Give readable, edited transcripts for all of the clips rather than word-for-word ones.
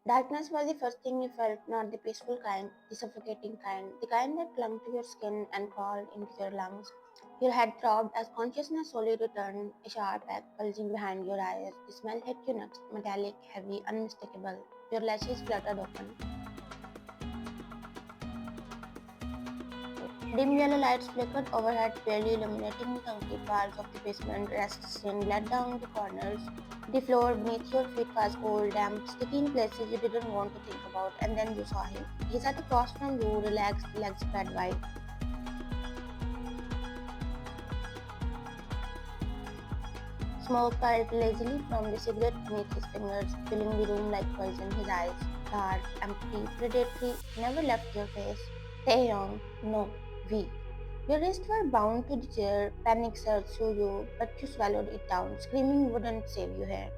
Darkness was the first thing you felt, not the peaceful kind, the suffocating kind, the kind that clung to your skin and crawled into your lungs. Your head throbbed as consciousness slowly returned, a sharp ache bulging behind your eyes. The smell hit you next, metallic, heavy, unmistakable. Your lashes fluttered open. Dim yellow lights flickered overhead, barely illuminating the concrete walls of the basement. Restless bled down the corners. The floor beneath your feet was cold, damp, sticky in places you didn't want to think about, and then you saw him. He sat across from you, relaxed, legs spread wide. Smoke curled lazily from the cigarette beneath his fingers, filling the room like poison. His eyes, dark, empty, predatory, never left your face. Taehyung, no, we. Your wrists were bound to the chair, panic surged through you, but you swallowed it down. Screaming wouldn't save you here.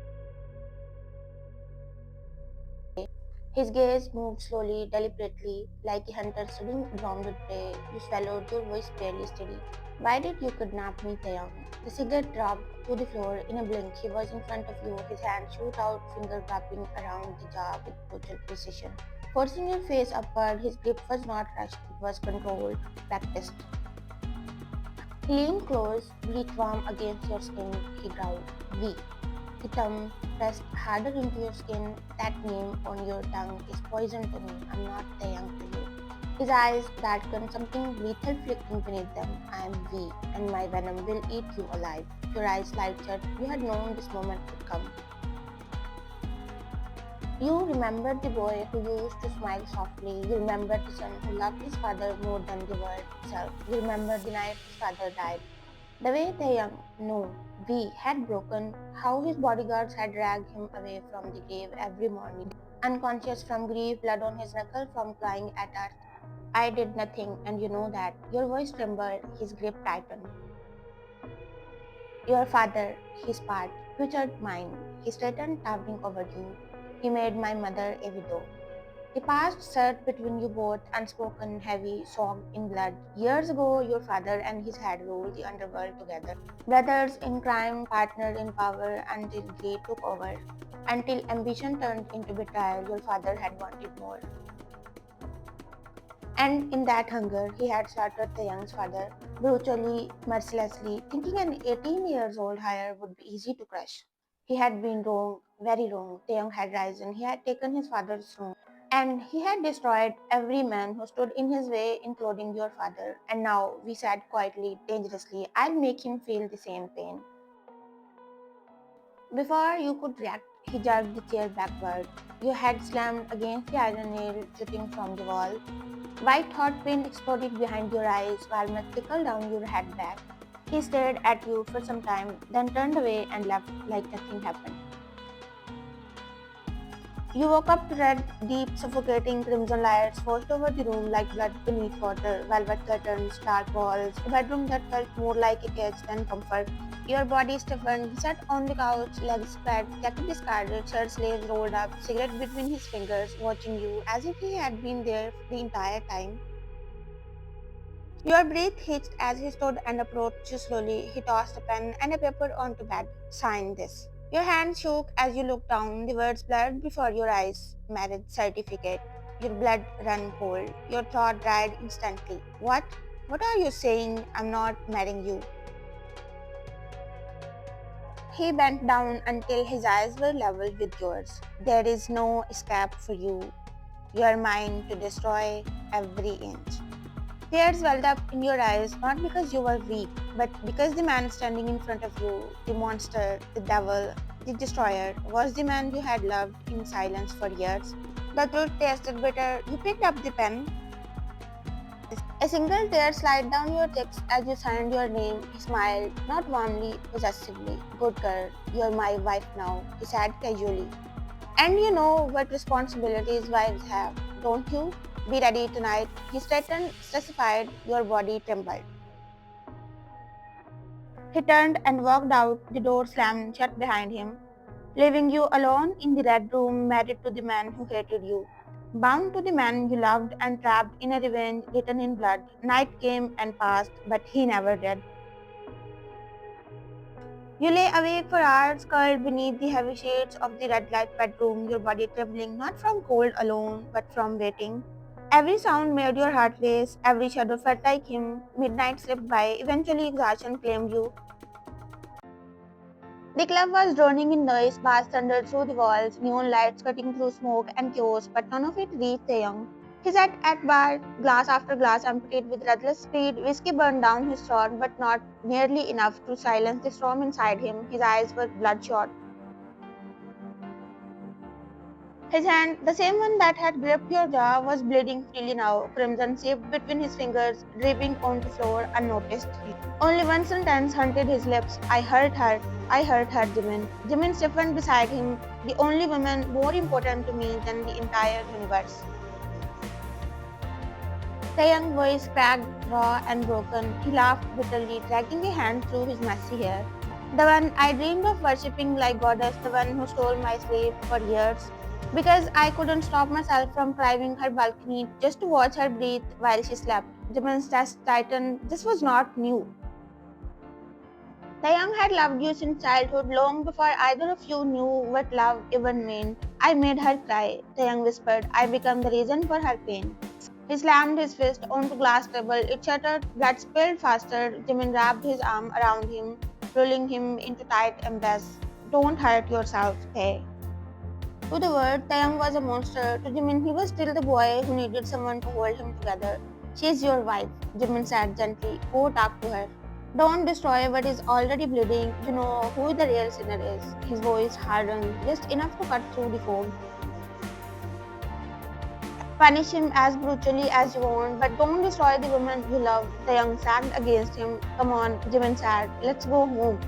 His gaze moved slowly, deliberately, like a hunter studying wounded prey. You swallowed, your voice barely steady. Why did you kidnap me, Taeyang? The cigarette dropped to the floor in a blink. He was in front of you, his hand shoot out, finger wrapping around the jaw with brutal precision. Forcing your face upward, his grip was not rushed, it was controlled, practiced. He leaned close, breathed warm against your skin. He growled, "We." The tongue pressed harder into your skin. That name on your tongue is poison to me. I'm not the young to you. His eyes darkened, something lethal flickering beneath them. I am we, and my venom will eat you alive. Your eyes slid shut. You had known this moment would come. You remembered the boy who used to smile softly. You remembered the son who loved his father more than the world itself. You remembered the night his father died. The way the young, no, we had broken, how his bodyguards had dragged him away from the grave every morning, unconscious from grief, blood on his knuckle from clawing at earth. I did nothing, and you know that. Your voice trembled, his grip tightened. Your father, his part, futured mine. He straightened, towering over you. He made my mother a widow. The past sat between you both, unspoken, heavy, soaked in blood. Years ago, your father and his had ruled the underworld together. Brothers in crime, partnered in power until greed took over. Until ambition turned into betrayal, your father had wanted more. And in that hunger, he had slaughtered the young's father, brutally, mercilessly, thinking an 18 years old hire would be easy to crush. He had been wrong, very wrong. The young had risen. He had taken his father's throne. And he had destroyed every man who stood in his way, including your father. And now, we said quietly, dangerously, I'll make him feel the same pain. Before you could react, he jerked the chair backward. Your head slammed against the iron nail jutting from the wall. White hot paint exploded behind your eyes while mud trickled down your head back. He stared at you for some time, then turned away and left like nothing happened. You woke up to red, deep, suffocating crimson lights forced over the room like blood beneath water, velvet curtains, dark walls, a bedroom that felt more like a cage than comfort. Your body stiffened. He sat on the couch, legs spread, jacket discarded, shirt sleeves rolled up, cigarette between his fingers, watching you as if he had been there the entire time. Your breath hitched as he stood and approached you slowly. He tossed a pen and a paper onto bed. Sign this. Your hand shook as you looked down. The words blurred before your eyes. Marriage certificate. Your blood ran cold. Your throat dried instantly. What? What are you saying? I'm not marrying you. He bent down until his eyes were level with yours. There is no escape for you. You are mine to destroy every inch. Tears welled up in your eyes, not because you were weak, but because the man standing in front of you, the monster, the devil, the destroyer, was the man you had loved in silence for years. The truth tasted bitter. You picked up the pen. A single tear slid down your cheeks as you signed your name. He smiled, not warmly, possessively. Good girl, you're my wife now, he said casually. And you know what responsibilities wives have, don't you? Be ready tonight. He straightened, stressified, your body trembled. He turned and walked out, the door slammed shut behind him, leaving you alone in the red room, married to the man who hated you. Bound to the man you loved and trapped in a revenge written in blood. Night came and passed, but he never did. You lay awake for hours, curled beneath the heavy shades of the red light bedroom, your body trembling not from cold alone, but from waiting. Every sound made your heart race, every shadow felt like him. Midnight slipped by, eventually exhaustion claimed you. The club was drowning in noise, bass thundered through the walls, neon lights cutting through smoke and chaos, but none of it reached the young. He sat at bar, glass after glass emptied with breathless speed. Whiskey burned down his throat, but not nearly enough to silence the storm inside him. His eyes were bloodshot. His hand, the same one that had gripped your jaw, was bleeding freely now, crimson seeped between his fingers, dripping onto the floor unnoticed. Only one sentence haunted his lips. I hurt her. I hurt her, Jimin. Jimin stiffened beside him, the only woman more important to me than the entire universe. The young voice cracked, raw, and broken. He laughed bitterly, dragging a hand through his messy hair. The one I dreamed of worshipping like goddess, the one who stole my sleep for years. Because I couldn't stop myself from climbing her balcony just to watch her breathe while she slept. Jimin's chest tightened. This was not new. Taeyang had loved you since childhood, long before either of you knew what love even meant. I made her cry, Taeyang whispered. I became the reason for her pain. He slammed his fist onto glass table. It shattered, blood spilled faster. Jimin wrapped his arm around him, pulling him into tight embrace. Don't hurt yourself, Tae. To the world, Taeyang was a monster. To Jimin, he was still the boy who needed someone to hold him together. She's your wife, Jimin said gently. Go talk to her. Don't destroy what is already bleeding. You know who the real sinner is. His voice hardened, just enough to cut through the fog. Punish him as brutally as you want, but don't destroy the woman you love. The young sagged against him. Come on, Jimin said. Let's go home.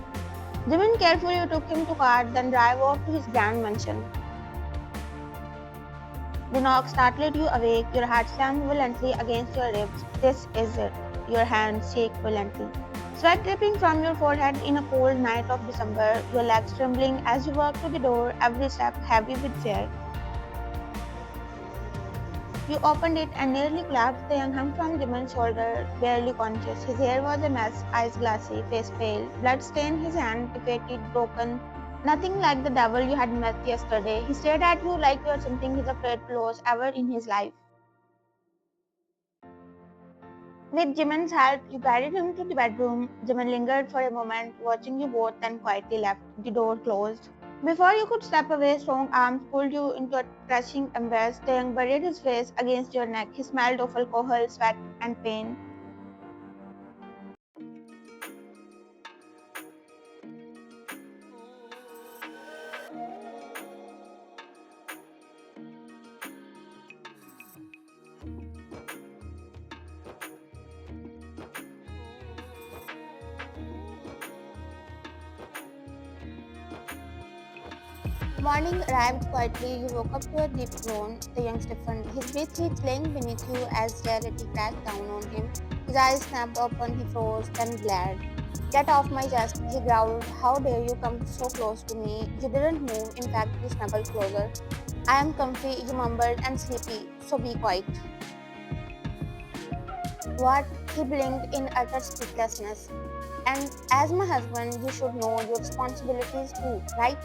Jimin carefully took him to car, then drive off to his grand mansion. The knock startled you awake, your heart slammed violently against your ribs. This is it. Your hands shake violently. Sweat dripping from your forehead in a cold night of December, your legs trembling as you walk to the door, every step heavy with fear. You opened it and nearly collapsed. The young hung from Jimin's shoulder, barely conscious. His hair was a mess, eyes glassy, face pale, blood stained his hand, defeated, broken. Nothing like the devil you had met yesterday. He stared at you like you were something he's afraid to lose ever in his life. With Jimin's help, you guided him to the bedroom. Jimin lingered for a moment, watching you both, then quietly left. The door closed. Before you could step away, strong arms pulled you into a crushing embrace. Taeyang buried his face against your neck. He smelled of alcohol, sweat, and pain. Morning arrived quietly. You woke up to a deep groan. The young stiffened, his breath heat laying beneath you as reality crashed down on him. His eyes snapped open, he froze, then glared. Get off my chest, he growled. How dare you come so close to me? You didn't move, in fact, you snuggled closer. I am comfy, you mumbled, and sleepy, so be quiet. What? He blinked in utter speechlessness. And as my husband, you should know your responsibilities too, right?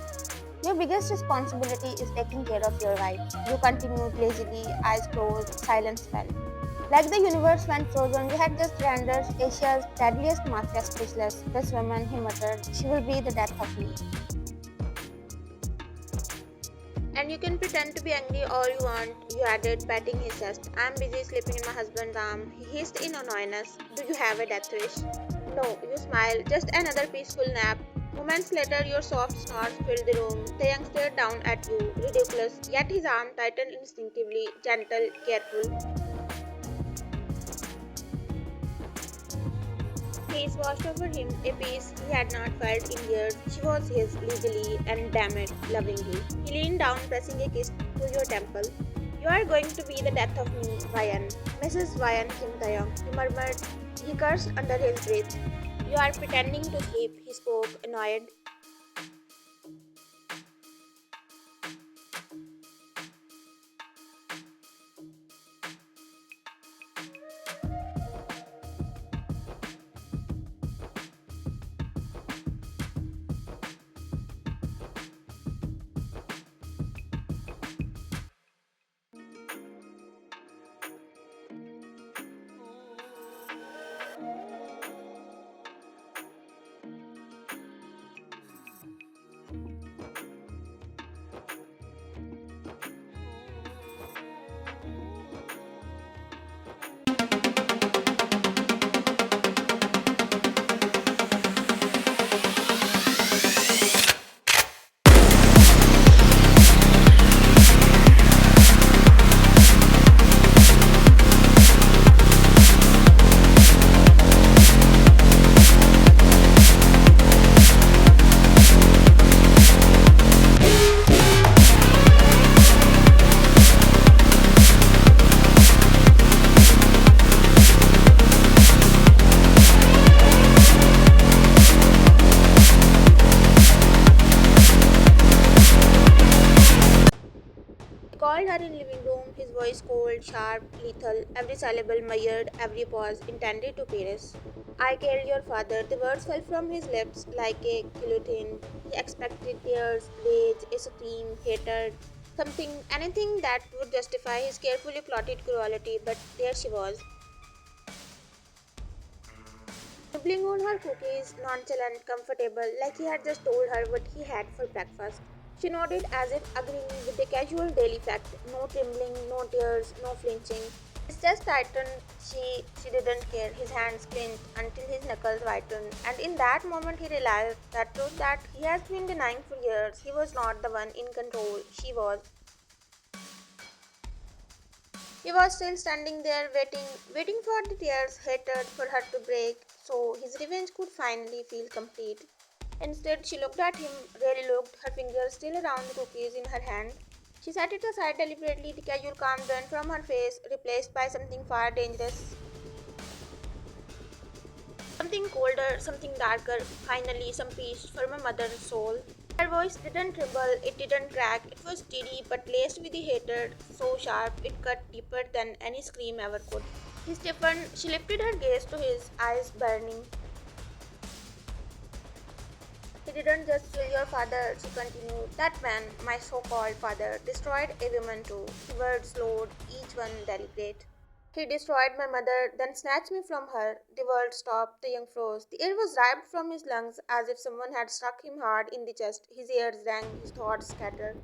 Your biggest responsibility is taking care of your wife. You continued lazily, eyes closed, silence fell. Like the universe went frozen, you had just rendered Asia's deadliest mafia specialist. This woman, he muttered, she will be the death of me. And you can pretend to be angry all you want, you added, patting his chest. I'm busy sleeping in my husband's arm. He hissed in annoyance. Do you have a death wish? No, you smiled. Just another peaceful nap. Moments later, your soft snorts filled the room. Taeyang stared down at you, ridiculous, yet his arm tightened instinctively, gentle, careful. Peace washed over him, a peace he had not felt in years. She was his legally and damn it, lovingly. He leaned down, pressing a kiss to your temple. You are going to be the death of me, Vayan. Mrs. Vayan Kim Taeyong, he murmured. He cursed under his breath. You are pretending to sleep, he spoke, annoyed. called her in living room, his voice cold, sharp, lethal, every syllable measured, every pause intended to pierce. I killed your father. The words fell from his lips like a guillotine. He expected tears, rage, a scream, hatred, something, anything that would justify his carefully plotted cruelty, but there she was, nibbling on her cookies, nonchalant, comfortable, like he had just told her what he had for breakfast. She nodded as if agreeing with the casual daily fact. No trembling, no tears, no flinching. His chest tightened. She didn't care. His hands clenched until his knuckles whitened. And in that moment he realized that truth that he has been denying for years. He was not the one in control. She was. He was still standing there waiting for the tears hatred for her to break so his revenge could finally feel complete. Instead, she looked at him, really looked, her fingers still around the cookies in her hand. She set it aside deliberately, the casual calm went from her face, replaced by something far dangerous, something colder, something darker, finally some peace for my mother's soul. Her voice didn't tremble, it didn't crack, it was steady but laced with the hatred, so sharp it cut deeper than any scream ever could. He stiffened, she lifted her gaze to his eyes burning. He didn't just kill your father, she continued. That man, my so called father, destroyed a woman too. The words slowed, each one deliberate. He destroyed my mother, then snatched me from her. The world stopped, the young froze. The air was ripped from his lungs as if someone had struck him hard in the chest. His ears rang, his thoughts scattered.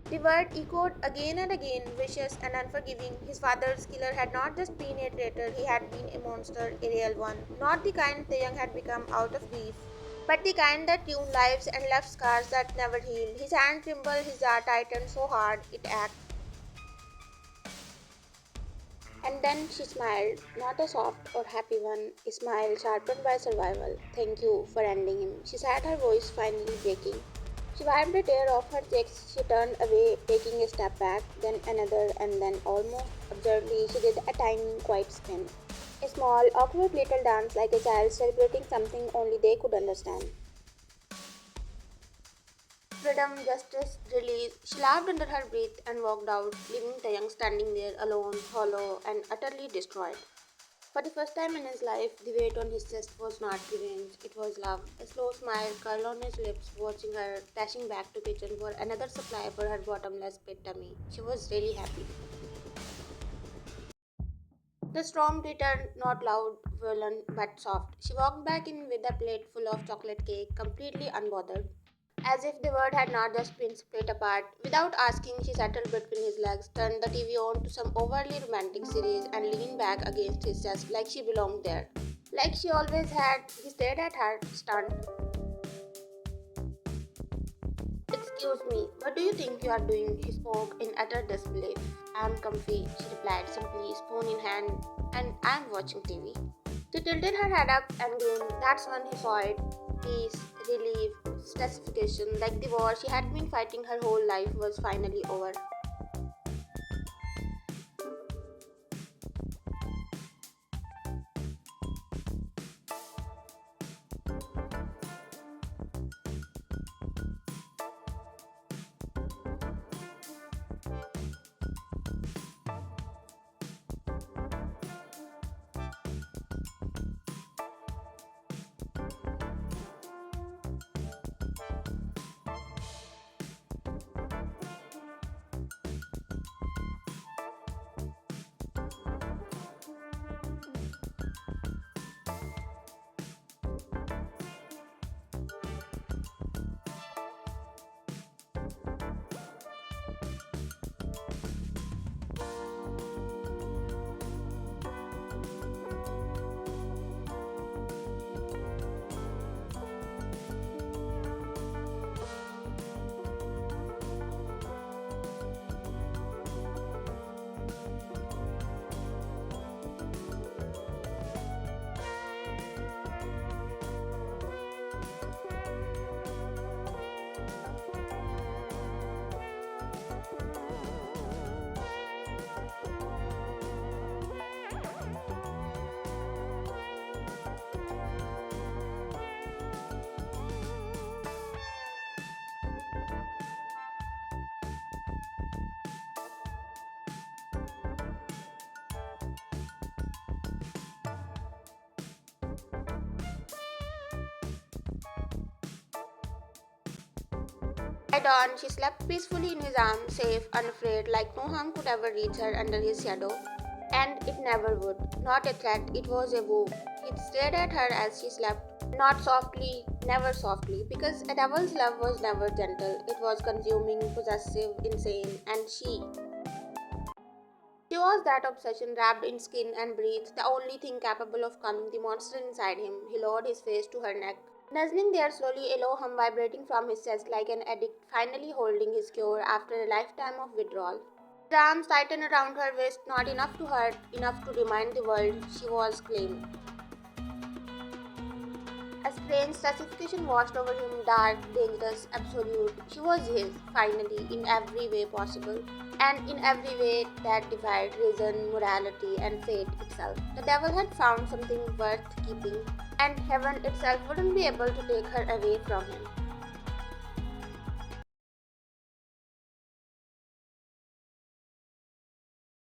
The word echoed again and again, vicious and unforgiving. His father's killer had not just been a traitor, he had been a monster, a real one. Not the kind the young had become out of grief, but the kind that ruined lives and left scars that never healed. His hand trembled, his jaw tightened so hard it ached. And then she smiled, not a soft or happy one, a smile sharpened by survival. Thank you for ending him, she said, her voice finally breaking. She wiped a tear off her cheeks. She turned away, taking a step back, then another, and then almost absurdly, she did a tiny, quiet spin. A small, awkward little dance like a child celebrating something only they could understand. Freedom, justice, release. She laughed under her breath and walked out, leaving Taeyang standing there alone, hollow, and utterly destroyed. For the first time in his life, the weight on his chest was not revenge, it was love. A slow smile curled on his lips, watching her dashing back to kitchen for another supply for her bottomless pit tummy. She was really happy. The storm returned, not loud, violent, but soft. She walked back in with a plate full of chocolate cake, completely unbothered. As if the world had not just been split apart. Without asking, she settled between his legs, turned the TV on to some overly romantic series, and leaned back against his chest like she belonged there. Like she always had, he stared at her, stunned. Excuse me, what do you think you are doing? He spoke in utter disbelief. I'm comfy, she replied simply, spoon in hand, and I'm watching TV. She tilted her head up and grinned. That's when he saw it. Peace, relief, justification, like the war she had been fighting her whole life was finally over. At dawn, she slept peacefully in his arms, safe, unafraid, like no harm could ever reach her under his shadow. And it never would. Not a threat, it was a woo. He stared at her as she slept, not softly, never softly, because a devil's love was never gentle. It was consuming, possessive, insane, and she was that obsession wrapped in skin and breath, the only thing capable of calming the monster inside him. He lowered his face to her neck, nuzzling there slowly, a low hum vibrating from his chest like an addict finally holding his cure after a lifetime of withdrawal. His arms tightened around her waist, not enough to hurt, enough to remind the world she was claimed. A strange satisfaction washed over him, dark, dangerous, absolute. She was his, finally, in every way possible, and in every way that defied reason, morality, and fate itself. The devil had found something worth keeping, and heaven itself wouldn't be able to take her away from him.